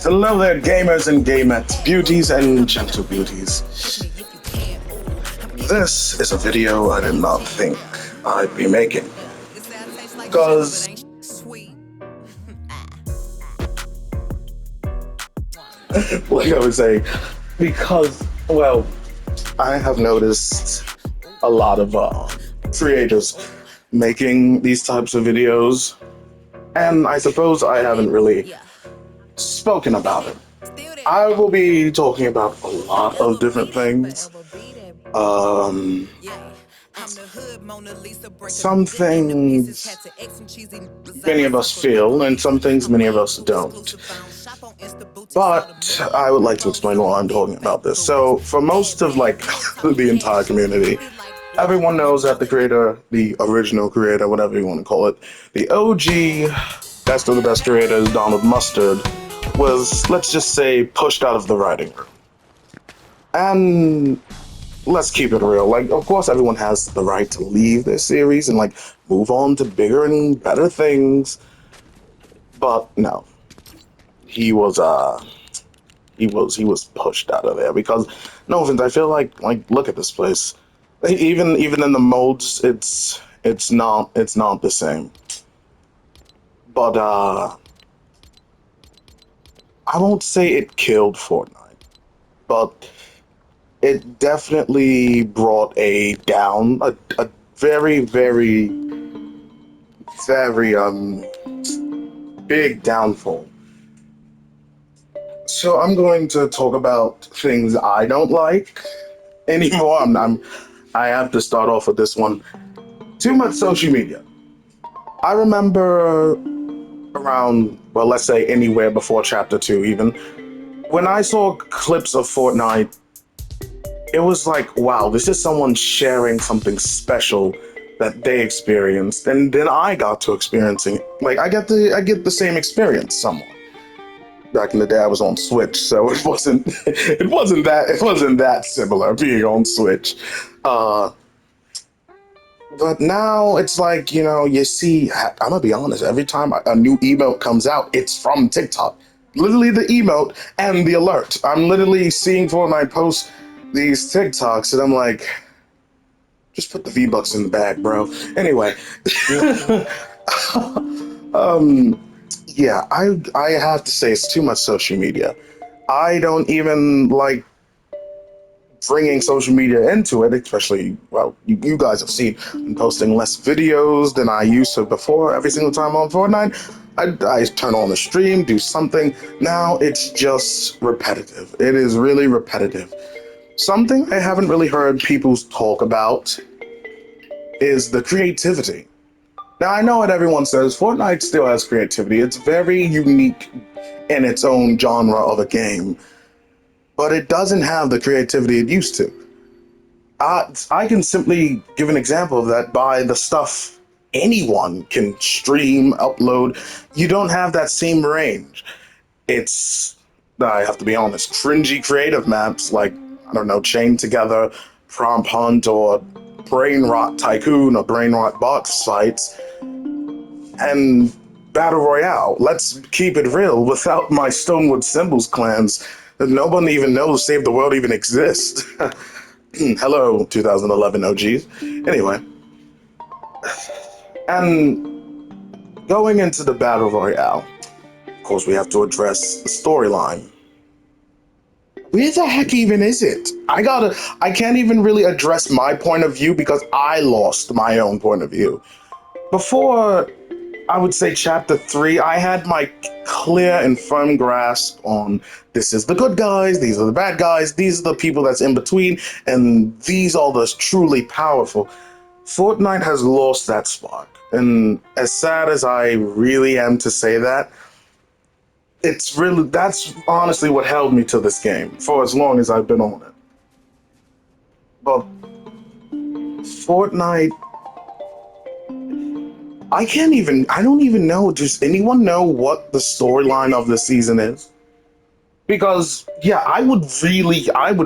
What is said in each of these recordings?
Hello there, gamers and gamettes, beauties and gentle beauties. This is a video I did not think I'd be making. Because, like I would say, because, well, I have noticed a lot of creators making these types of videos, and I suppose I haven't really spoken about it. I will be talking about a lot of different things. Um, some things many of us feel, and some things many of us don't. But I would like to explain why I'm talking about this. So, for most of the entire community, everyone knows that the creator, the original creator, whatever you want to call it, the OG, best of the best creators, Donald Mustard, was, let's just say, pushed out of the writing room. And let's keep it real. Of course, everyone has the right to leave their series and move on to bigger and better things. But no, he was he was pushed out of there because, no offense, I feel like look at this place. Even in the modes, it's not the same. But I won't say it killed Fortnite, but it definitely brought a very, very, very big downfall. So I'm going to talk about things I don't like anymore. I have to start off with this one. Too much social media. I remember around, well, let's say anywhere before chapter 2 even, when I saw clips of Fortnite, it was like, wow, this is someone sharing something special that they experienced, and then I got to experiencing it. I get the same experience somewhat. Back in the day, I was on Switch, so it wasn't it wasn't that similar being on Switch. Uh, but now it's like, you see, I'm gonna be honest, every time a new emote comes out, it's from TikTok. Literally the emote and the alert. I'm literally seeing Fortnite post these TikToks, and I'm like, just put the V-Bucks in the bag, bro. Anyway, um, yeah, I have to say it's too much social media. I don't even like bringing social media into it, especially, well, you guys have seen I'm posting less videos than I used to before. Every single time on Fortnite, I turn on the stream, do something. Now it's just repetitive. It is really repetitive. Something I haven't really heard people talk about is the creativity. Now, I know what everyone says, Fortnite still has creativity. It's very unique in its own genre of a game, but it doesn't have the creativity it used to. I can simply give an example of that by the stuff anyone can stream, upload. You don't have that same range. It's, I have to be honest, cringy creative maps like, I don't know, Chain Together, Prompt Hunt, or Brain Rot Tycoon, or Brain Rot Box Fights, and Battle Royale. Let's keep it real. Without my Stonewood Symbols clans, no one even knows Save the World even exists. Hello, 2011 OGs. Anyway, and going into the Battle Royale, of course, we have to address the storyline. Where the heck even is it? I can't even really address my point of view because I lost my own point of view. Before, I would say chapter 3, I had my clear and firm grasp on this is the good guys, these are the bad guys, these are the people that's in between, and these are the truly powerful. Fortnite has lost that spark. And as sad as I really am to say that, that's honestly what held me to this game for as long as I've been on it. But Fortnite, I don't even know. Does anyone know what the storyline of the season is? Because yeah, I would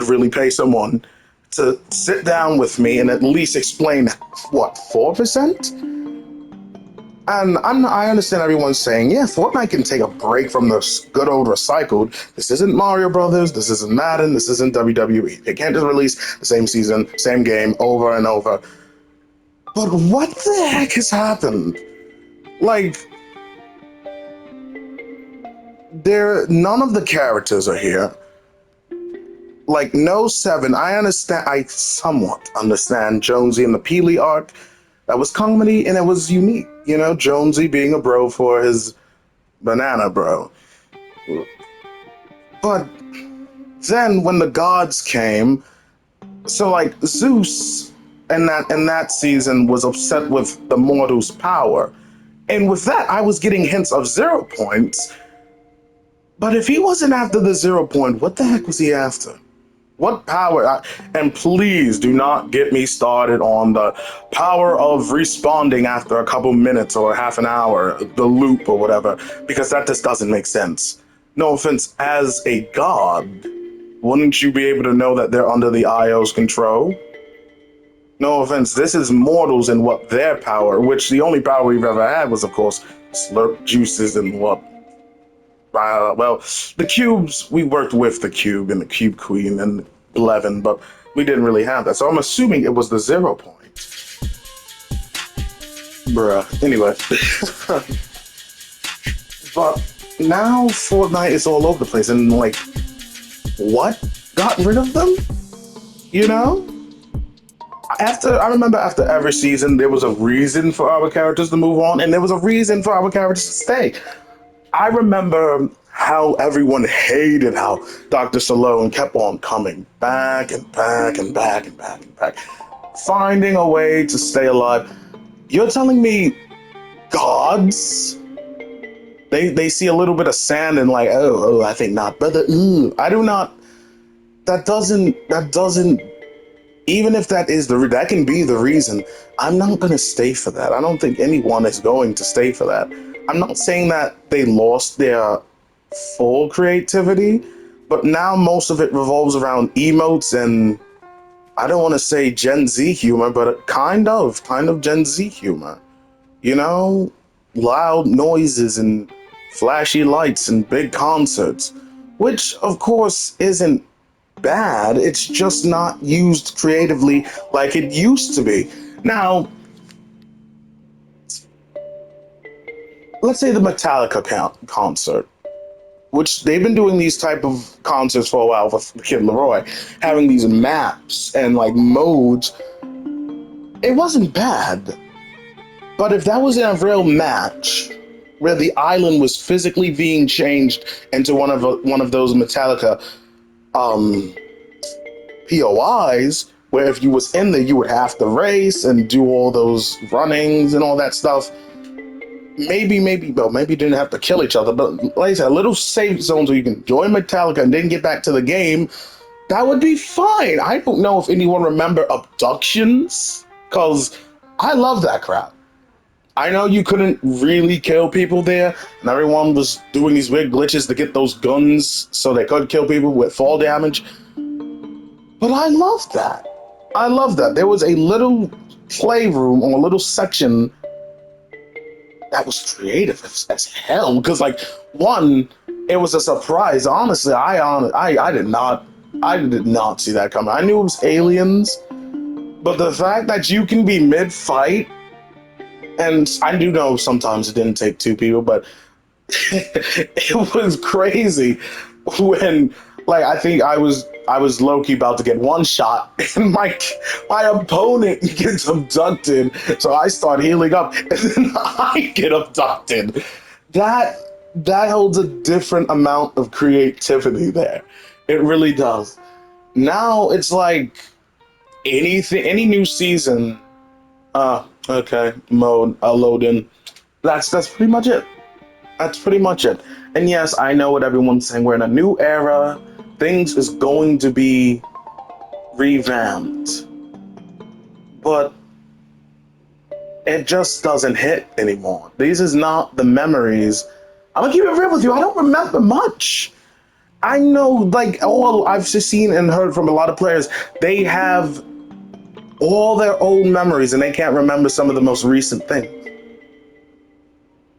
really pay someone to sit down with me and at least explain what, 4%? And I understand everyone's saying, yeah, Fortnite can take a break from the good old recycled. This isn't Mario Brothers. This isn't Madden. This isn't WWE. They can't just release the same season, same game over and over. But what the heck has happened? Like, none of the characters are here. Like, no Seven. I understand. I somewhat understand Jonesy and the Peely arc. That was comedy and it was unique. You know, Jonesy being a bro for his banana bro. But then when the gods came, so like Zeus in that season was upset with the mortal's power. And with that, I was getting hints of 0 points. But if he wasn't after the 0 point, what the heck was he after? What power? And please do not get me started on the power of responding after a couple minutes or half an hour, the loop or whatever, because that just doesn't make sense. No offense, as a god, wouldn't you be able to know that they're under the IO's control? No offense, this is mortals and what their power, which the only power we've ever had was, of course, slurp juices and what. Well, the cubes, we worked with the cube and the cube queen and 11, but we didn't really have that. So I'm assuming it was the 0 point. Bruh. Anyway. But now Fortnite is all over the place and like, what? Got rid of them? You know? I remember after every season, there was a reason for our characters to move on, and there was a reason for our characters to stay. I remember how everyone hated how Dr. Salone kept on coming back and back and back and back and back, finding a way to stay alive. You're telling me gods? They see a little bit of sand and like, I think not, brother. I do not. That doesn't. Even if that can be the reason, I'm not gonna stay for that. I don't think anyone is going to stay for that. I'm not saying that they lost their full creativity, but now most of it revolves around emotes and I don't want to say Gen Z humor, but kind of Gen Z humor. You know, loud noises and flashy lights and big concerts, which of course isn't bad. It's just not used creatively like it used to be. Now, let's say the Metallica concert, which they've been doing these type of concerts for a while with Kid Leroy, having these maps and like modes. It wasn't bad, but if that was in a real match where the island was physically being changed into one of those Metallica um, POIs, where if you was in there, you would have to race and do all those runnings and all that stuff. Maybe you didn't have to kill each other, but like I said, little safe zones where you can join Metallica and then get back to the game, that would be fine. I don't know if anyone remember abductions, because I love that crap. I know you couldn't really kill people there, and everyone was doing these weird glitches to get those guns so they could kill people with fall damage. But I love that. I love that. There was a little playroom or a little section that was creative as hell. Because like one, it was a surprise. Honestly, I did not see that coming. I knew it was aliens, but the fact that you can be mid fight, and I do know sometimes it didn't take two people, but it was crazy when like I think I was low-key about to get one shot and my opponent gets abducted, so I start healing up and then I get abducted. That that holds a different amount of creativity there. It really does. Now it's like any new season, okay, mode, I'll load in. That's pretty much it. That's pretty much it. And yes, I know what everyone's saying. We're in a new era. Things is going to be revamped. But it just doesn't hit anymore. These is not the memories. I'm gonna keep it real with you. I don't remember much. I know, like, all I've just seen and heard from a lot of players, they have all their old memories and they can't remember some of the most recent things.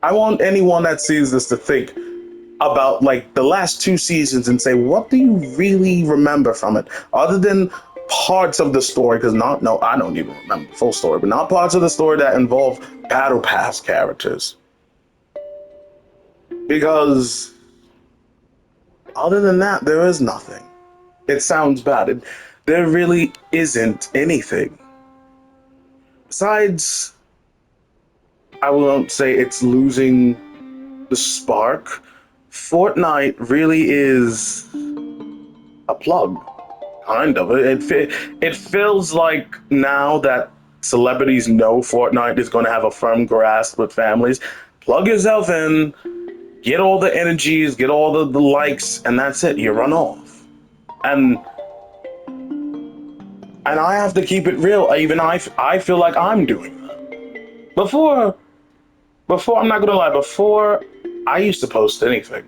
I want anyone that sees this to think about like the last two seasons and say, what do you really remember from it, other than parts of the story? Because not no, I don't even remember the full story, but not parts of the story that involve battle pass characters. Because other than that, there is nothing. It sounds bad. There really isn't anything besides. I won't say it's losing the spark. Fortnite really is a plug. Kind of. It feels like now that celebrities know Fortnite is going to have a firm grasp with families. Plug yourself in, get all the energies, get all the likes, and that's it. You run off. And I have to keep it real. Even I feel like I'm doing that. Before I'm not gonna lie. Before I used to post anything.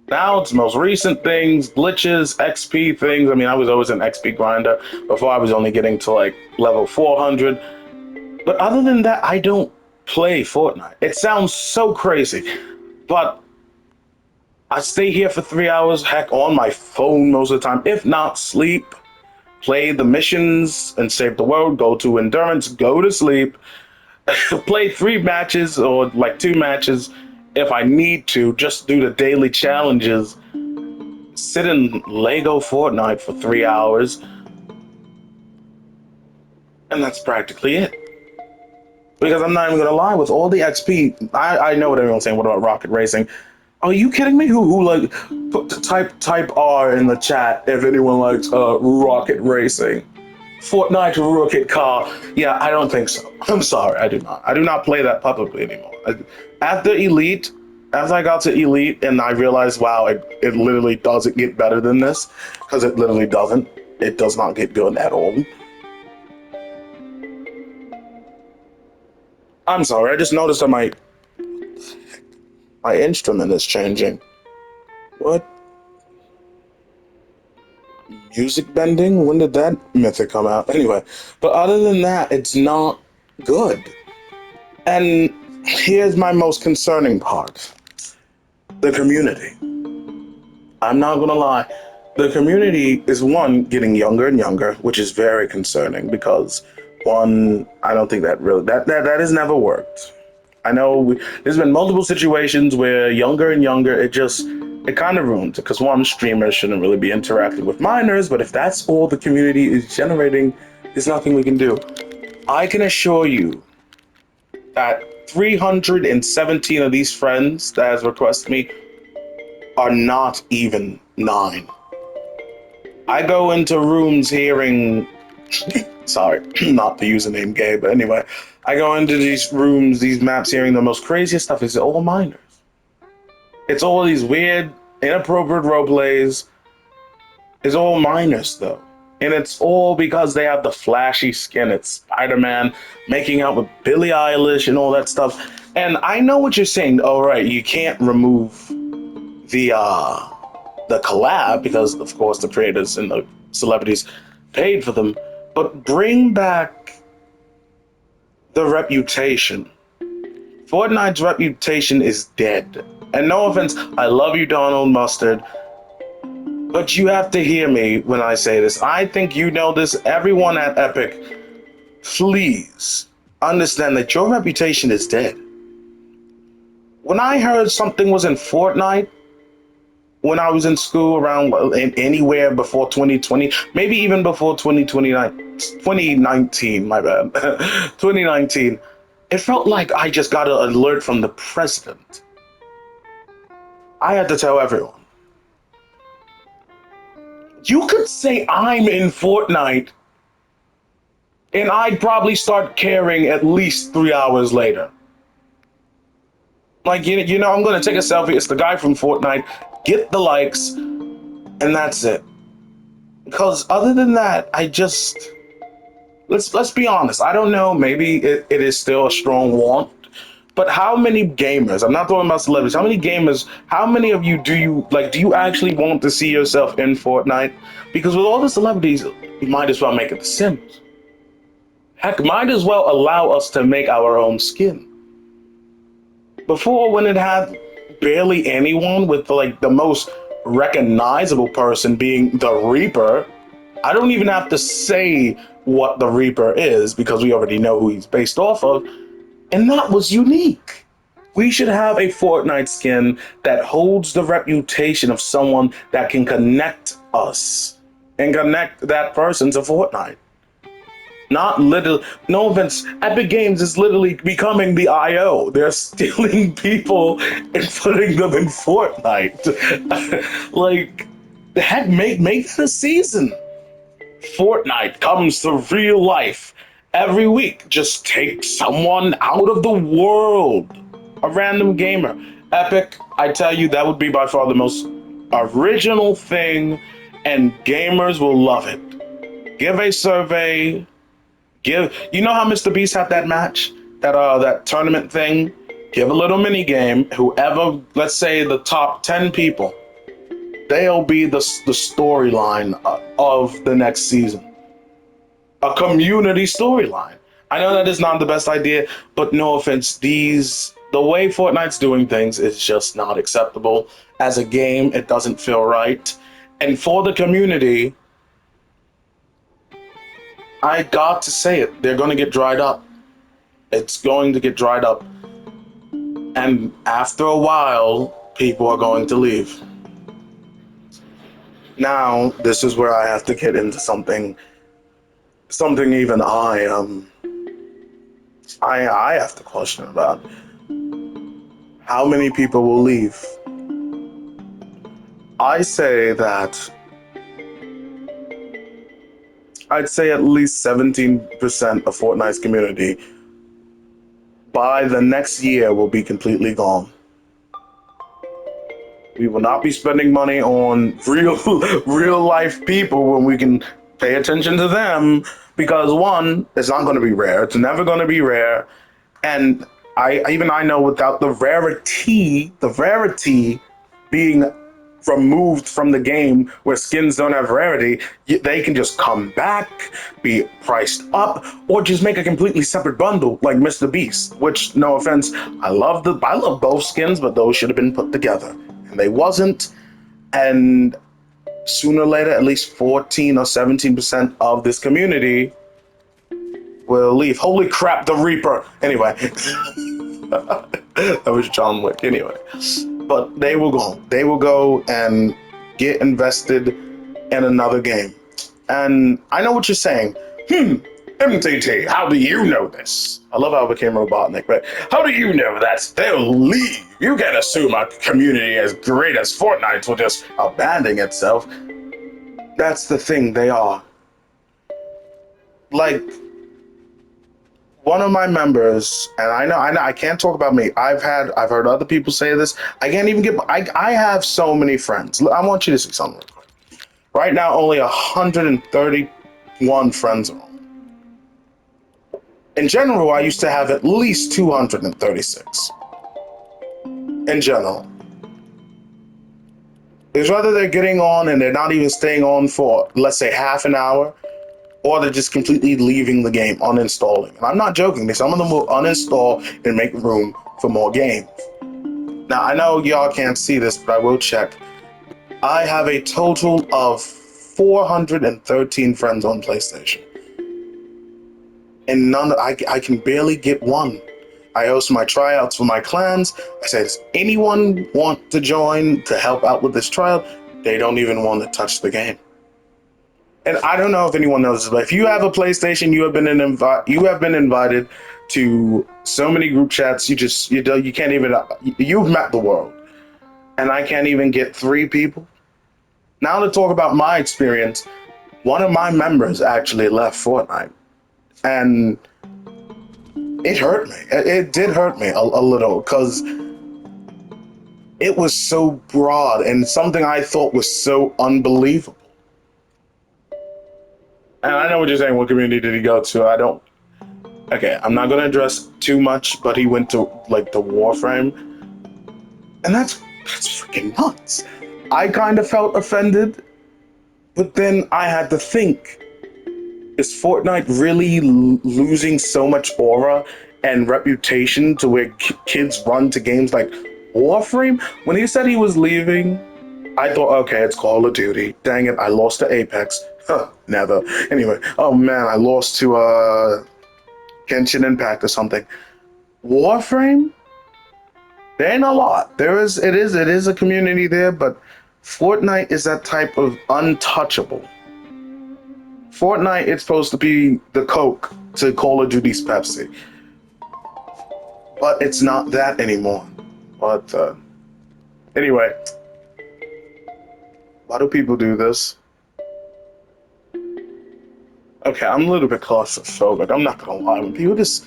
Now it's most recent things, glitches, XP things. I mean, I was always an XP grinder. Before I was only getting to like level 400. But other than that, I don't play Fortnite. It sounds so crazy, but I stay here for 3 hours, heck, on my phone most of the time. If not, sleep, play the missions and save the world, go to endurance, go to sleep, play 3 matches or like 2 matches if I need to, just do the daily challenges, sit in Lego Fortnite for 3 hours, and that's practically it. Because I'm not even gonna lie, with all the XP, I know what everyone's saying. What about rocket racing? Are you kidding me? Who like type R in the chat if anyone likes rocket racing? Fortnite rocket car. Yeah, I don't think so. I'm sorry, I do not. I do not play that publicly anymore. After Elite, as I got to Elite and I realized, wow, it literally doesn't get better than this, because it literally doesn't. It does not get good at all. I'm sorry, I just noticed that my instrument is changing. What? Music bending? When did that mythic come out? Anyway, but other than that, it's not good. And here's my most concerning part: the community. I'm not gonna lie. The community is, one, getting younger and younger, which is very concerning because, one, I don't think that really that has never worked. I know there's been multiple situations where younger and younger, it kind of ruins it, because, one, streamers shouldn't really be interacting with minors, but if that's all the community is generating, there's nothing we can do. I can assure you that 317 of these friends that has requested me are not even 9. I go into rooms hearing, sorry, not the username gay, but anyway, I go into these rooms, these maps, hearing the most craziest stuff. It's all minors. It's all these weird, inappropriate role plays. It's all minors, though. And it's all because they have the flashy skin. It's Spider-Man making out with Billie Eilish and all that stuff. And I know what you're saying. All right, you can't remove the collab because, of course, the creators and the celebrities paid for them. But bring back the reputation. Fortnite's reputation is dead. And no offense, I love you, Donald Mustard, but you have to hear me when I say this. I think you know this. Everyone at Epic, please understand that your reputation is dead. When I heard something was in Fortnite, when I was in school around anywhere before 2020, maybe even before 2019, my bad, 2019, it felt like I just got an alert from the president. I had to tell everyone. You could say I'm in Fortnite, and I'd probably start caring at least 3 hours later. Like, I'm going to take a selfie. It's the guy from Fortnite. Get the likes, and that's it. Because other than that, let's be honest. I don't know. Maybe it is still a strong want. But how many gamers, I'm not talking about celebrities, how many gamers, how many of you do you actually want to see yourself in Fortnite? Because with all the celebrities, you might as well make it The Sims. Heck, might as well allow us to make our own skin. Before, when it had barely anyone, with like the most recognizable person being the Reaper, I don't even have to say what the Reaper is because we already know who he's based off of, and that was unique. We should have a Fortnite skin that holds the reputation of someone that can connect us and connect that person to Fortnite. Not little, no offense, Epic Games is literally becoming the IO. They're stealing people and putting them in Fortnite. Like, heck, make it a season. Fortnite comes to real life every week. Just take someone out of the world. A random gamer. Epic, I tell you, that would be by far the most original thing, and gamers will love it. Give a survey. Give, you know how Mr. Beast had that match, that tournament thing. Give a little mini game. Whoever, let's say the top 10 people, they'll be the storyline of the next season. A community storyline. I know that is not the best idea, but no offense, the way Fortnite's doing things is just not acceptable. As a game, it doesn't feel right. And for the community, I got to say it, they're going to get dried up. It's going to get dried up. And after a while, people are going to leave. Now, this is where I have to get into something even I have to question about. How many people will leave? I say that I'd say at least 17% of Fortnite's community by the next year will be completely gone. We will not be spending money on real life people when we can pay attention to them, because one, it's not going to be rare. It's never going to be rare. And I know without the rarity being removed from the game where skins don't have rarity, they can just come back, be priced up, or just make a completely separate bundle like Mr. Beast. Which, no offense, I love both skins, but those should have been put together, and they wasn't. And sooner or later, at least 14 or 17% of this community will leave. Holy crap, the Reaper! Anyway, that was John Wick. Anyway, but they will go. They will go and get invested in another game. And I know what you're saying. MTT, how do you know this? I love how I became Robotnik, but how do you know that they'll leave? You can't assume a community as great as Fortnite will just abandon itself. That's the thing, they are. Like, one of my members, and I know, I can't talk about me. I've heard other people say this. I can't even get, I have so many friends. I want you to see something real quick. Right now, only 131 friends are on. In general, I used to have at least 236. In general. It's whether they're getting on and they're not even staying on for, let's say, half an hour, or they're just completely leaving the game, uninstalling. And I'm not joking. Some of them will uninstall and make room for more games. Now, I know y'all can't see this, but I will check. I have a total of 413 friends on PlayStation. And I can barely get one. I host my tryouts for my clans. I say, does anyone want to join to help out with this trial? They don't even want to touch the game. And I don't know if anyone knows this, but if you have a PlayStation, you have been invited to so many group chats. You can't even, you've met the world, and I can't even get 3 people. Now to talk about my experience, one of my members actually left Fortnite, and it hurt me. It did hurt me a little, because it was so broad and something I thought was so unbelievable. And I know what you're saying. What community did he go to? I don't. Okay, I'm not going to address too much, but he went to like the Warframe, and that's freaking nuts. I kind of felt offended, but then I had to think: is Fortnite really losing so much aura and reputation to where kids run to games like Warframe. When he said he was leaving, I thought, okay, it's Call of Duty. Dang it, I lost to Apex. Huh, never. Anyway, oh man, I lost to Genshin Impact or something. Warframe? There ain't a lot. It is a community there, but Fortnite is that type of untouchable. Fortnite is supposed to be the Coke to Call of Duty's Pepsi, but it's not that anymore. But anyway, why do people do this? Okay, I'm a little bit claustrophobic. I'm not gonna lie. When people just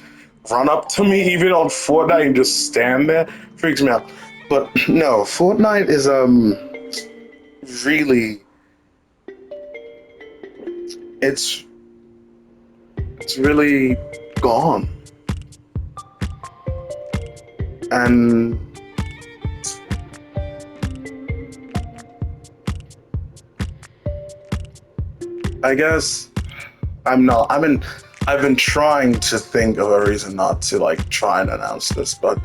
run up to me, even on Fortnite, and just stand there, freaks me out. But no, Fortnite is really it's it's really gone, and I guess I'm not. I've been trying to think of a reason not to like try and announce this, but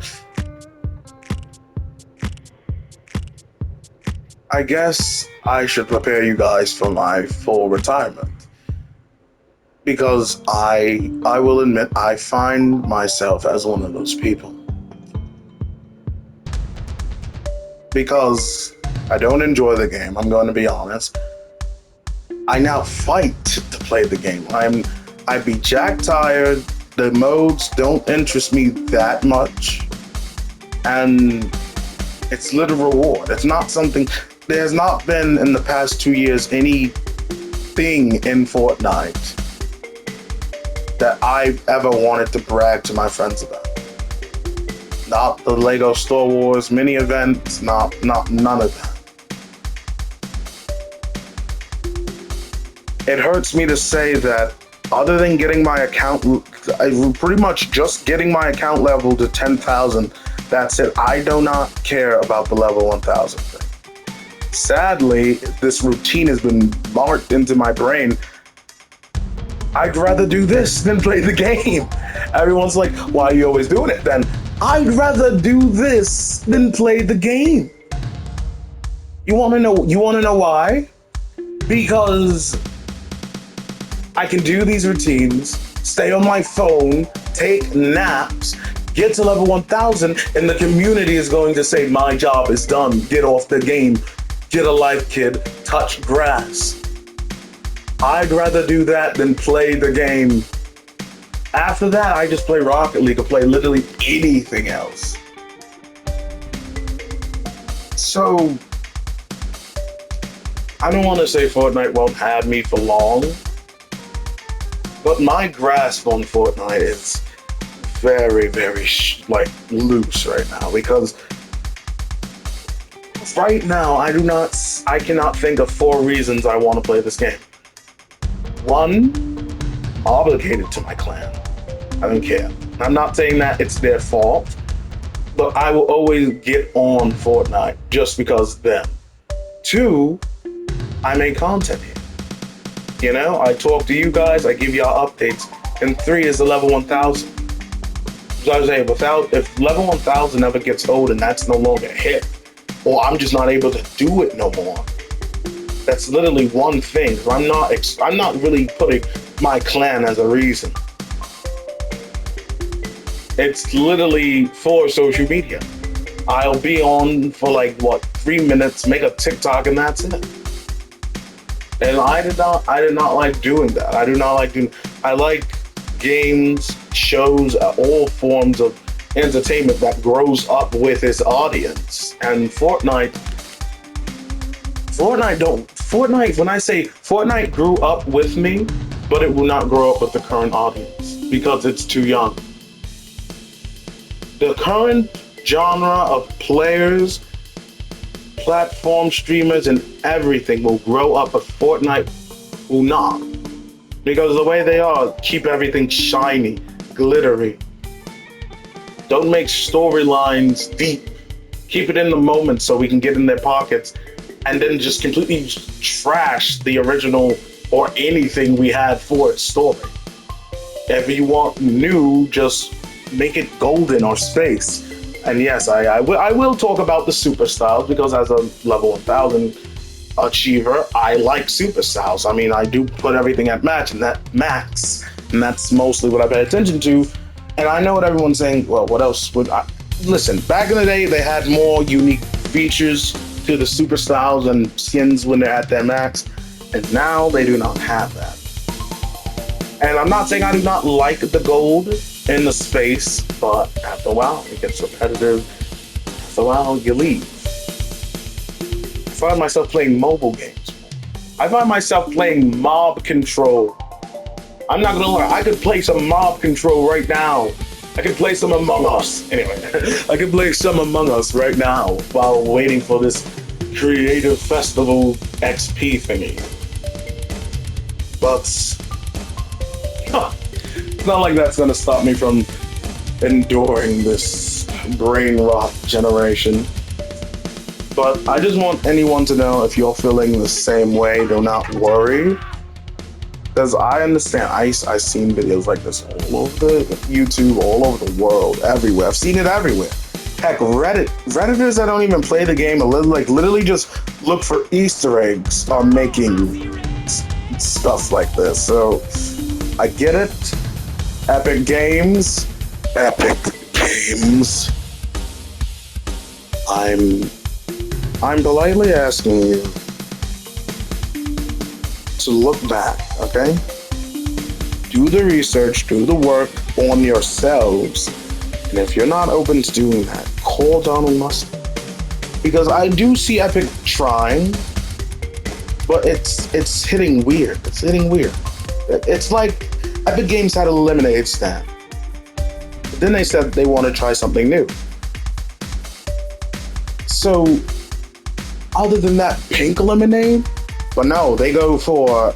I guess I should prepare you guys for my full retirement because I will admit I find myself as one of those people because I don't enjoy the game. I'm going to be honest. I now fight to play the game. I'd be jack tired. The modes don't interest me that much, and it's little reward. It's not something. There's not been in the past 2 years anything in Fortnite that I ever wanted to brag to my friends about. Not the Lego Star Wars mini events. Not none of that. It hurts me to say that other than getting my account, pretty much just getting my account level to 10,000, that's it. I do not care about the level 1,000 thing. Sadly, this routine has been marked into my brain. I'd rather do this than play the game. Everyone's like, why are you always doing it then? I'd rather do this than play the game. You wanna know why? Because I can do these routines, stay on my phone, take naps, get to level 1,000, and the community is going to say, my job is done. Get off the game. Get a life, kid. Touch grass. I'd rather do that than play the game. After that, I just play Rocket League or play literally anything else. So, I don't want to say Fortnite won't have me for long, but my grasp on Fortnite is very, very loose right now because right now I cannot think of 4 reasons I want to play this game. 1, obligated to my clan. I don't care. I'm not saying that it's their fault, but I will always get on Fortnite just because of them. 2, I make content here. You know, I talk to you guys, I give y'all updates. And 3 is the level 1,000. So I was saying, if level 1,000 ever gets old and that's no longer hit, or I'm just not able to do it no more, that's literally one thing. I'm not really putting my clan as a reason. It's literally for social media. I'll be on for 3 minutes, make a TikTok, and that's it. And I did not like doing that. I like games, shows, all forms of entertainment that grows up with its audience. And Fortnite, when I say Fortnite grew up with me, but it will not grow up with the current audience because it's too young. The current genre of players, platform streamers, and everything will grow up, but Fortnite will not. Because the way they are, keep everything shiny, glittery. Don't make storylines deep. Keep it in the moment so we can get in their pockets, and then just completely trash the original or anything we had for its story. If you want new, just make it golden or space. And yes, I will talk about the super styles because as a level 1000 achiever, I like super styles. I mean, I do put everything at max, and that's mostly what I pay attention to. And I know what everyone's saying. Well, what else would I listen? Back in the day, they had more unique features to the super styles and skins when they're at their max, and now they do not have that. And I'm not saying I do not like the gold in the space, but after a while, it gets repetitive. After a while, you leave. I find myself playing mobile games. I find myself playing mob control. I'm not gonna lie, I could play some mob control right now. I could play some Among Us. Anyway, I could play some Among Us right now while waiting for this Creative Festival XP thingy. But it's not like that's gonna stop me from enduring this brain rot generation. But I just want anyone to know, if you're feeling the same way, do not worry. Because I understand, I've seen videos like this all over the YouTube, all over the world, everywhere. I've seen it everywhere. Heck, Redditors that don't even play the game, literally just look for Easter eggs, are making stuff like this. So I get it. Epic Games. I'm politely asking you to look back, okay? Do the research, do the work on yourselves. And if you're not open to doing that, call Donald Musk. Because I do see Epic trying, but it's hitting weird. It's hitting weird. It's like Epic Games had a lemonade stand. But then they said they want to try something new. So, other than that pink lemonade, but no, they go for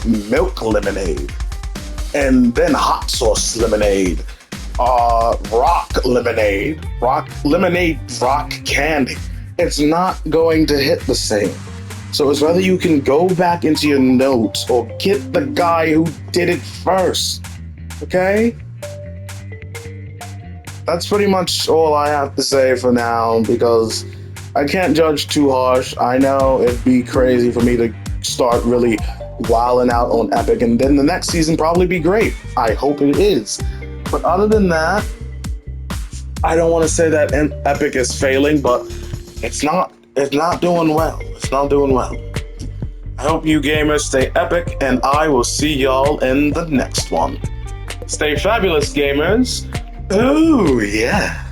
milk lemonade, and then hot sauce lemonade, rock lemonade, rock candy. It's not going to hit the same. So it's whether you can go back into your notes or get the guy who did it first. Okay? That's pretty much all I have to say for now, because I can't judge too harsh. I know it'd be crazy for me to start really wilding out on Epic, and then the next season probably be great. I hope it is. But other than that, I don't want to say that Epic is failing, but it's not doing well. It's not doing well. I hope you gamers stay epic, and I will see y'all in the next one. Stay fabulous, gamers. Oh, yeah.